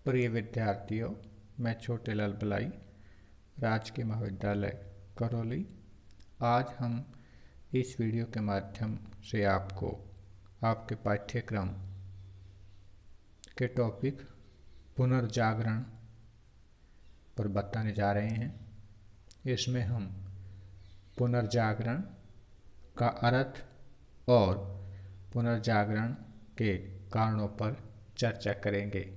प्रिय विद्यार्थियों, मैं छोटे लाल बलाई, राजकीय महाविद्यालय करौली। आज हम इस वीडियो के माध्यम से आपको आपके पाठ्यक्रम के टॉपिक पुनर्जागरण पर बताने जा रहे हैं। इसमें हम पुनर्जागरण का अर्थ और पुनर्जागरण के कारणों पर चर्चा करेंगे।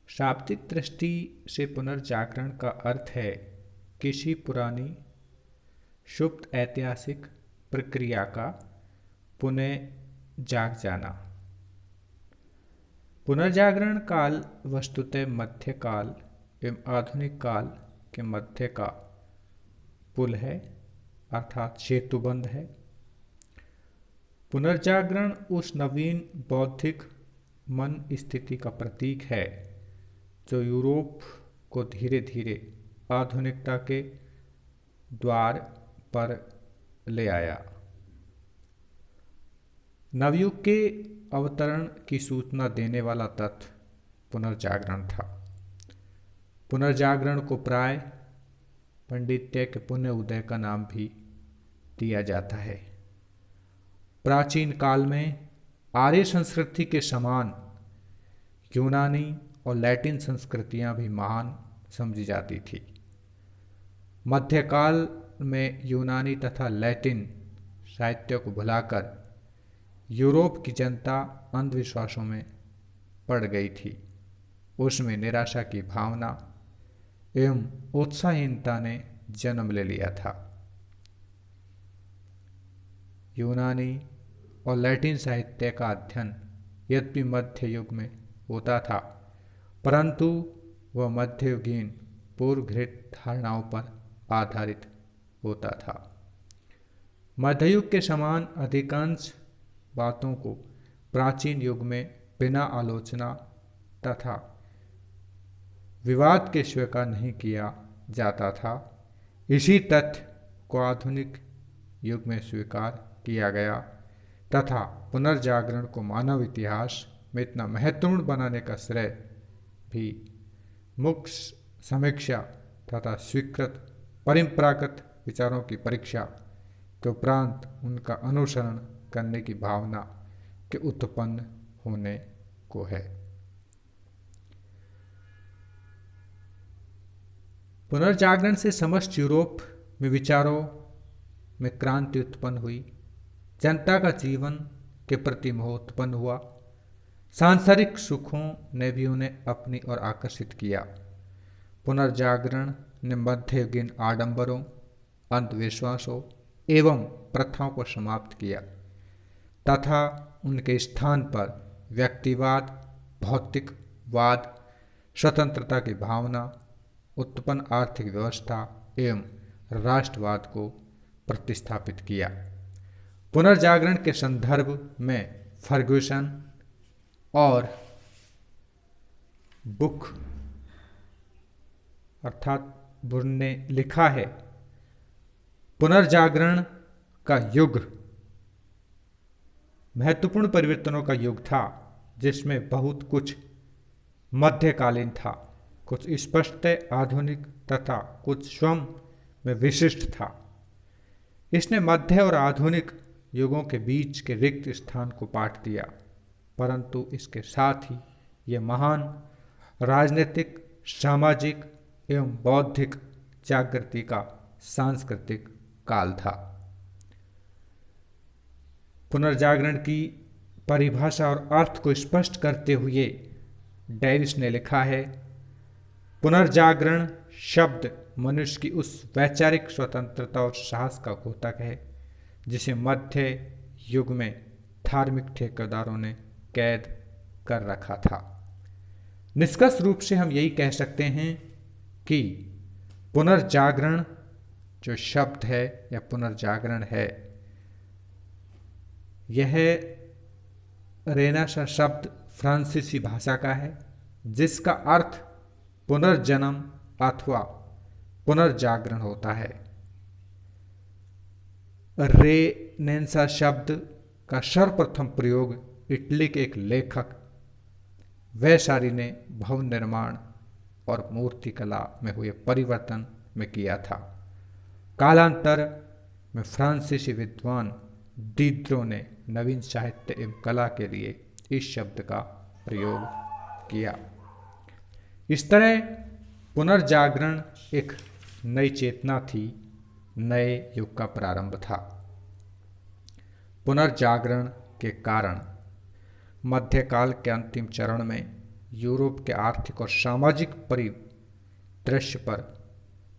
शाब्दिक दृष्टि से पुनर्जागरण का अर्थ है किसी पुरानी सुप्त ऐतिहासिक प्रक्रिया का पुनः जाग जाना। पुनर्जागरण काल वस्तुतः मध्यकाल एवं आधुनिक काल के मध्य का पुल है, अर्थात सेतुबंध है। पुनर्जागरण उस नवीन बौद्धिक मन स्थिति का प्रतीक है जो यूरोप को धीरे धीरे आधुनिकता के द्वार पर ले आया। नवयुग के अवतरण की सूचना देने वाला तत्व पुनर्जागरण था। पुनर्जागरण को प्राय पांडित्य के पुनः उदय का नाम भी दिया जाता है। प्राचीन काल में आर्य संस्कृति के समान यूनानी और लैटिन संस्कृतियां भी महान समझी जाती थी। मध्यकाल में यूनानी तथा लैटिन साहित्य को भुलाकर यूरोप की जनता अंधविश्वासों में पड़ गई थी। उसमें निराशा की भावना एवं उत्साहहीनता ने जन्म ले लिया था। यूनानी और लैटिन साहित्य का अध्ययन यद्यपि मध्य युग में होता था, परंतु वह मध्ययुगीन पूर्वघृत धारणाओं पर आधारित होता था। मध्ययुग के समान अधिकांश बातों को प्राचीन युग में बिना आलोचना तथा विवाद के स्वीकार नहीं किया जाता था। इसी तथ्य को आधुनिक युग में स्वीकार किया गया तथा पुनर्जागरण को मानव इतिहास में इतना महत्वपूर्ण बनाने का श्रेय भी मुख्य समीक्षा तथा स्वीकृत परंपरागत विचारों की परीक्षा के उपरांत उनका अनुसरण करने की भावना के उत्पन्न होने को है। पुनर्जागरण से समस्त यूरोप में विचारों में क्रांति उत्पन्न हुई। जनता का जीवन के प्रति मोह उत्पन्न हुआ। सांसारिक सुखों ने भी उन्हें अपनी ओर आकर्षित किया। पुनर्जागरण ने मध्ययुगीन आडंबरों, अंधविश्वासों एवं प्रथाओं को समाप्त किया तथा उनके स्थान पर व्यक्तिवाद, भौतिकवाद, स्वतंत्रता की भावना, उत्पन्न आर्थिक व्यवस्था एवं राष्ट्रवाद को प्रतिस्थापित किया। पुनर्जागरण के संदर्भ में फर्ग्यूसन और बुक अर्थात बुर्न ने लिखा है, पुनर्जागरण का युग महत्वपूर्ण परिवर्तनों का युग था जिसमें बहुत कुछ मध्यकालीन था, कुछ स्पष्ट आधुनिक तथा कुछ स्वयं में विशिष्ट था। इसने मध्य और आधुनिक युगों के बीच के रिक्त स्थान को पाट दिया, परंतु इसके साथ ही यह महान राजनीतिक, सामाजिक एवं बौद्धिक जागृति का सांस्कृतिक काल था। पुनर्जागरण की परिभाषा और अर्थ को स्पष्ट करते हुए डेविस ने लिखा है, पुनर्जागरण शब्द मनुष्य की उस वैचारिक स्वतंत्रता और साहस का द्योतक है जिसे मध्य युग में धार्मिक ठेकेदारों ने कैद कर रखा था। निष्कर्ष रूप से हम यही कह सकते हैं कि पुनर्जागरण जो शब्द है या पुनर्जागरण है, यह रेनेसां शब्द फ्रांसीसी भाषा का है जिसका अर्थ पुनर्जन्म अथवा पुनर्जागरण होता है। रेनेसां शब्द का सर्वप्रथम प्रयोग इटली के एक लेखक वैशाली ने भवन निर्माण और मूर्तिकला में हुए परिवर्तन में किया था। कालांतर में फ्रांसीसी विद्वान डिड्रो ने नवीन साहित्य एवं कला के लिए इस शब्द का प्रयोग किया। इस तरह पुनर्जागरण एक नई चेतना थी, नए युग का प्रारंभ था। पुनर्जागरण के कारण मध्यकाल के अंतिम चरण में यूरोप के आर्थिक और सामाजिक परिदृश्य पर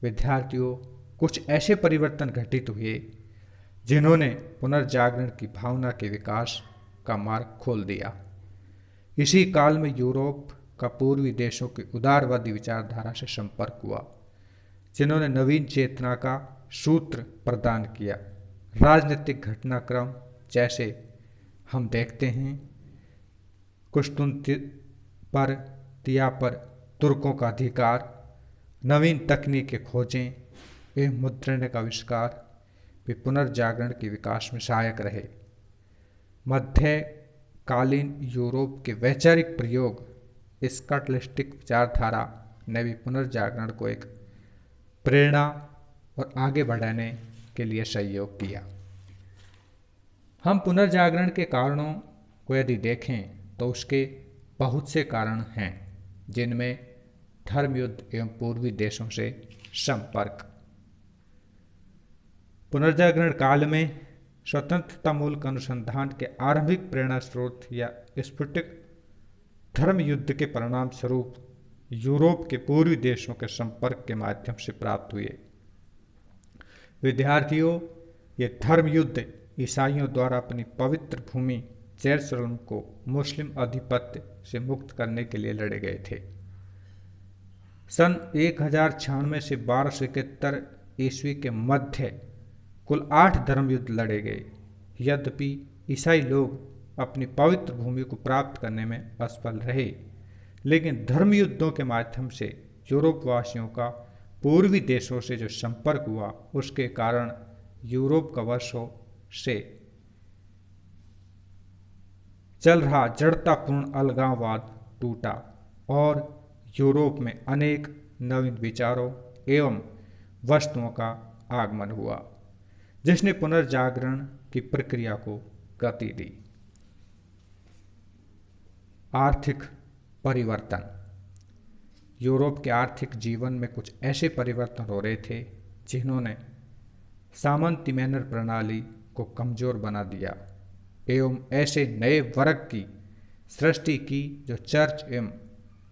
विद्यार्थियों कुछ ऐसे परिवर्तन घटित हुए जिन्होंने पुनर्जागरण की भावना के विकास का मार्ग खोल दिया। इसी काल में यूरोप का पूर्वी देशों की उदारवादी विचारधारा से संपर्क हुआ, जिन्होंने नवीन चेतना का सूत्र प्रदान किया। राजनीतिक घटनाक्रम जैसे हम देखते हैं कुश्तुनतिया पर तुर्कों का अधिकार, नवीन तकनीकी खोजें एवं मुद्रण का आविष्कार भी पुनर्जागरण के विकास में सहायक रहे। मध्यकालीन यूरोप के वैचारिक प्रयोग स्कॉटलिस्टिक विचारधारा ने भी पुनर्जागरण को एक प्रेरणा और आगे बढ़ाने के लिए सहयोग किया। हम पुनर्जागरण के कारणों को यदि देखें तो उसके बहुत से कारण हैं, जिनमें धर्मयुद्ध एवं पूर्वी देशों से संपर्क। पुनर्जागरण काल में स्वतंत्रतामूलक अनुसंधान के आरंभिक प्रेरणा स्रोत या स्फुटिक धर्म युद्ध के परिणाम स्वरूप यूरोप के पूर्वी देशों के संपर्क के माध्यम से प्राप्त हुए। विद्यार्थियों, ये धर्म युद्ध ईसाइयों द्वारा अपनी पवित्र भूमि जेरूसलम को मुस्लिम आधिपत्य से मुक्त करने के लिए लड़े गए थे। सन 1096 से 1271 ईस्वी के मध्य कुल 8 धर्म युद्ध लड़े गए। यद्यपि ईसाई लोग अपनी पवित्र भूमि को प्राप्त करने में असफल रहे, लेकिन धर्म युद्धों के माध्यम से यूरोप वासियों का पूर्वी देशों से जो संपर्क हुआ, उसके कारण यूरोप का वर्षों से चल रहा जड़तापूर्ण अलगाववाद टूटा और यूरोप में अनेक नवीन विचारों एवं वस्तुओं का आगमन हुआ, जिसने पुनर्जागरण की प्रक्रिया को गति दी। आर्थिक परिवर्तन। यूरोप के आर्थिक जीवन में कुछ ऐसे परिवर्तन हो रहे थे जिन्होंने सामंती मैनर प्रणाली को कमजोर बना दिया एवं ऐसे नए वर्ग की सृष्टि की जो चर्च एवं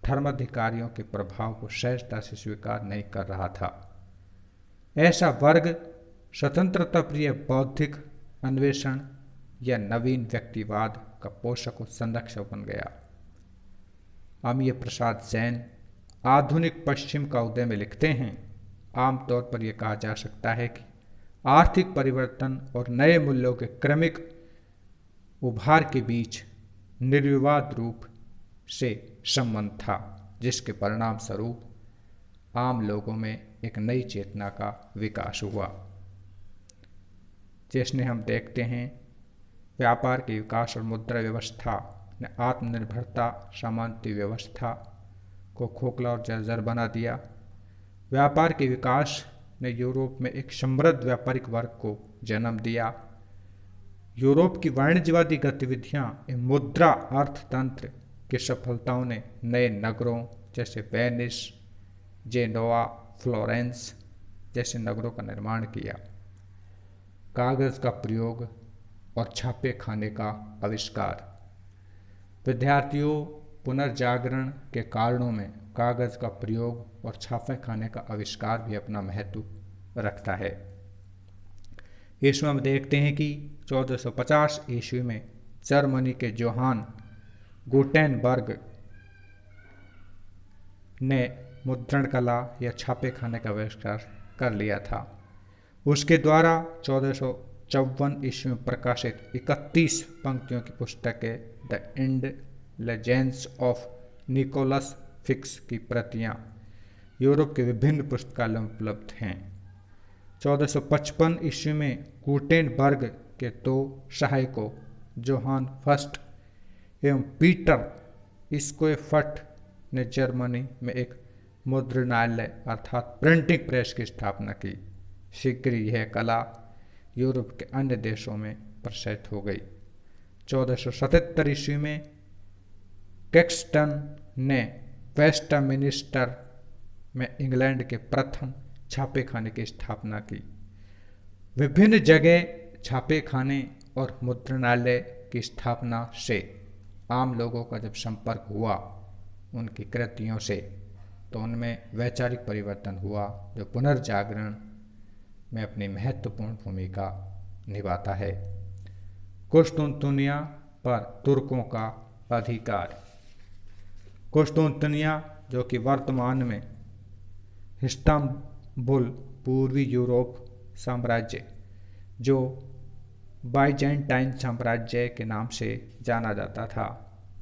धर्माधिकारियों के प्रभाव को सहजता से स्वीकार नहीं कर रहा था। ऐसा वर्ग स्वतंत्रता प्रिय बौद्धिक अन्वेषण या नवीन व्यक्तिवाद का पोषक और संरक्षक बन गया। अमीय प्रसाद जैन आधुनिक पश्चिम का उदय में लिखते हैं, आमतौर पर यह कहा जा सकता है कि आर्थिक परिवर्तन और नए मूल्यों के क्रमिक उभार के बीच निर्विवाद रूप से संबंध था, जिसके परिणाम स्वरूप आम लोगों में एक नई चेतना का विकास हुआ, जिसने हम देखते हैं व्यापार के विकास और मुद्रा व्यवस्था ने आत्मनिर्भरता सामंती व्यवस्था को खोखला और जर्जर बना दिया। व्यापार के विकास ने यूरोप में एक समृद्ध व्यापारिक वर्ग को जन्म दिया। यूरोप की वाणिज्यवादी गतिविधियां एवं मुद्रा अर्थतंत्र की सफलताओं ने नए नगरों जैसे वेनिस, जेनोआ, फ्लोरेंस जैसे नगरों का निर्माण किया। कागज का प्रयोग और छापे खाने का आविष्कार। विद्यार्थियों, पुनर्जागरण के कारणों में कागज का प्रयोग और छापे खाने का आविष्कार भी अपना महत्व रखता है। इसमें हम देखते हैं कि 1450 ईस्वी में जर्मनी के जोहान गुटेनबर्ग ने मुद्रण कला या छापे खाने का आविष्कार कर लिया था। उसके द्वारा 1454 ईस्वी में प्रकाशित 31 पंक्तियों की पुस्तक है द इंटेलिजेंस ऑफ निकोलस फिक्स की प्रतियां यूरोप के विभिन्न पुस्तकालयों में उपलब्ध हैं। 1455 ईस्वी में गुटेनबर्ग के 2 सहायकों जोहान फर्स्ट एवं पीटर स्कोएफर्ट ने जर्मनी में एक मुद्रणालय अर्थात प्रिंटिंग प्रेस की स्थापना की। शीघ्र यह कला यूरोप के अन्य देशों में प्रसिद्ध हो गई। 1477 ईस्वी में कैक्सटन ने वेस्टमिनिस्टर में इंग्लैंड के प्रथम छापेखाने की स्थापना की। विभिन्न जगह छापेखाने और मुद्रणालय की स्थापना से आम लोगों का जब संपर्क हुआ उनकी कृतियों से, तो उनमें वैचारिक परिवर्तन हुआ जो पुनर्जागरण में अपनी महत्वपूर्ण भूमिका निभाता है। कुस्तुनतुनिया पर तुर्कों का अधिकार। कुस्तुनतुनिया, जो कि वर्तमान में इस्तांबुल पूर्वी यूरोप साम्राज्य, जो बाइजेंटाइन साम्राज्य के नाम से जाना जाता था,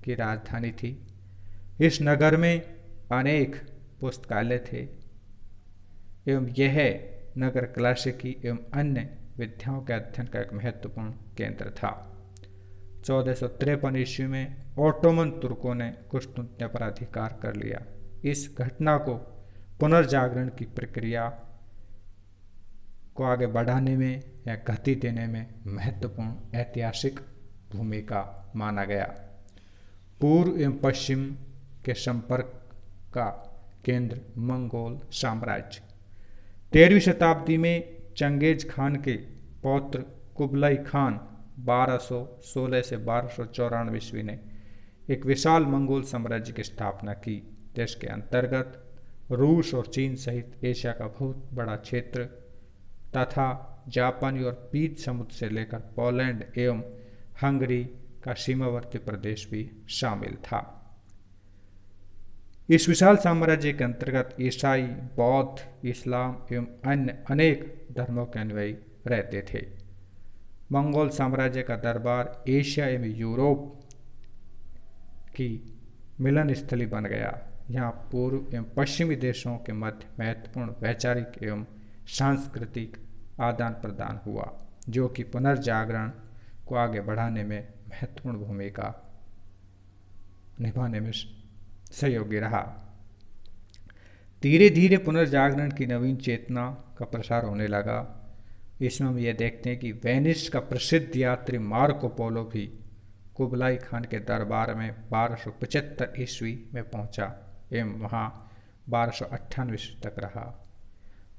की राजधानी थी। इस नगर में अनेक पुस्तकालय थे एवं यह नगर क्लासिकी एवं अन्य विद्याओं के अध्ययन का एक महत्वपूर्ण केंद्र था। 1453 ईस्वी में ओटोमन तुर्कों ने कुस्तुनतुनिया पर अधिकार कर लिया। इस घटना को पुनर्जागरण की प्रक्रिया को आगे बढ़ाने में या गति देने में महत्वपूर्ण ऐतिहासिक भूमिका माना गया। पूर्व एवं पश्चिम के संपर्क का केंद्र मंगोल साम्राज्य। 13वीं शताब्दी में चंगेज खान के पौत्र कुबलाई खान 1216 से 1294 ईस्वी ने एक विशाल मंगोल साम्राज्य की स्थापना की, जिसके अंतर्गत रूस और चीन सहित एशिया का बहुत बड़ा क्षेत्र तथा जापानी और पीत समुद्र से लेकर पोलैंड एवं हंगरी का सीमावर्ती प्रदेश भी शामिल था। इस विशाल साम्राज्य के अंतर्गत ईसाई, बौद्ध, इस्लाम एवं अन्य अनेक धर्मों के अनुयायी रहते थे। मंगोल साम्राज्य का दरबार एशिया एवं यूरोप की मिलन स्थली बन गया। यहाँ पूर्व एवं पश्चिमी देशों के मध्य महत्वपूर्ण वैचारिक एवं सांस्कृतिक आदान प्रदान हुआ, जो कि पुनर्जागरण को आगे बढ़ाने में महत्वपूर्ण भूमिका निभाने में सहयोगी रहा। धीरे धीरे पुनर्जागरण की नवीन चेतना का प्रसार होने लगा। इसमें हम ये देखते हैं कि वेनिस का प्रसिद्ध यात्री मार्को पोलो भी कुबलाई खान के दरबार में 1275 ईस्वी में पहुंचा एवं वहाँ 1298 ईस्वी तक रहा।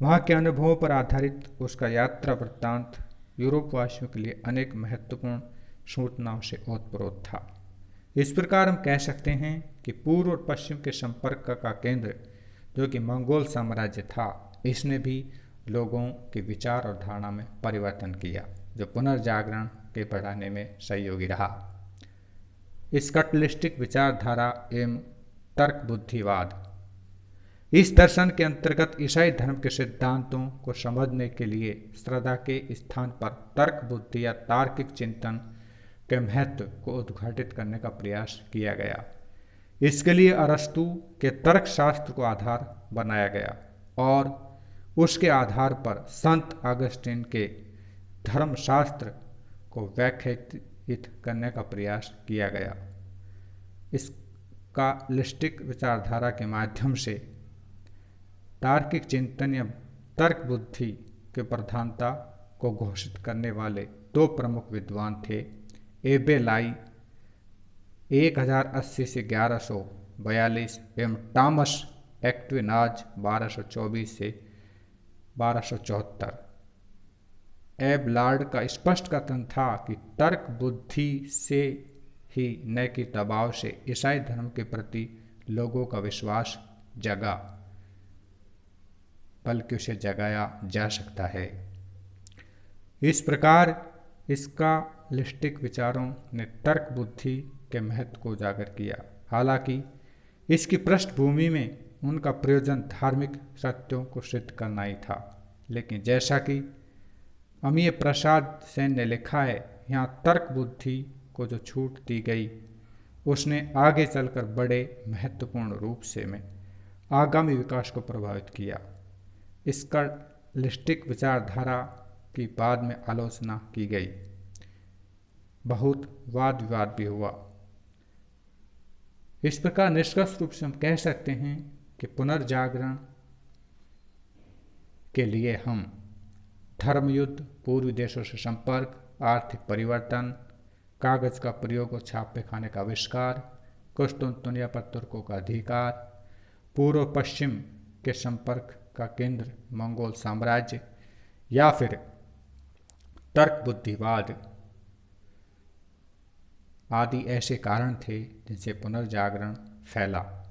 वहाँ के अनुभवों पर आधारित उसका यात्रा वृत्तांत यूरोपवासियों के लिए अनेक महत्वपूर्ण सूचनाओं से ओतप्रोत था। इस प्रकार हम कह सकते हैं कि पूर्व और पश्चिम के संपर्क का केंद्र जो कि मंगोल साम्राज्य था, इसने भी लोगों के विचार और धारणा में परिवर्तन किया, जो पुनर्जागरण के बढ़ाने में सहयोगी रहा। स्कॉटलिस्टिक विचारधारा एवं तर्क बुद्धिवाद। इस दर्शन के अंतर्गत ईसाई धर्म के सिद्धांतों को समझने के लिए श्रद्धा के स्थान पर तर्क बुद्धि या तार्किक चिंतन के महत्व को उद्घाटित करने का प्रयास किया गया। इसके लिए अरस्तु के तर्कशास्त्र को आधार बनाया गया और उसके आधार पर संत अगस्टिन के धर्मशास्त्र को व्याख्यायित करने का प्रयास किया गया। इसका लिस्टिक विचारधारा के माध्यम से तार्किक चिंतन या तर्क बुद्धि के प्रधानता को घोषित करने वाले दो प्रमुख विद्वान थे, एबेलाई 1080 से 1142 एवं टॉमस एक्विनाज 1224 से 1274। एबलार्ड का स्पष्ट कथन था कि तर्क बुद्धि से ही न कि दबाव से ईसाई धर्म के प्रति लोगों का विश्वास जगा, बल्कि उसे जगाया जा सकता है। इस प्रकार इसका लिस्टिक विचारों ने तर्क बुद्धि के महत्व को उजागर किया। हालांकि इसकी पृष्ठभूमि में उनका प्रयोजन धार्मिक सत्यों को सिद्ध करना ही था, लेकिन जैसा कि अमीय प्रसाद सेन ने लिखा है, यहाँ तर्क बुद्धि को जो छूट दी गई उसने आगे चलकर बड़े महत्वपूर्ण रूप से में आगामी विकास को प्रभावित किया। इसका लिस्टिक विचारधारा की बाद में आलोचना की गई, बहुत वाद विवाद भी हुआ। इस प्रकार निष्कर्ष रूप से हम कह सकते हैं कि पुनर्जागरण के लिए हम धर्मयुद्ध, पूर्वी देशों से संपर्क, आर्थिक परिवर्तन, कागज का प्रयोग और छापे खाने का आविष्कार, कुस्तुनतुनिया पर तुर्कों का अधिकार, पूर्व पश्चिम के संपर्क का केंद्र मंगोल साम्राज्य, या फिर तर्क बुद्धिवाद आदि ऐसे कारण थे जिनसे पुनर्जागरण फैला।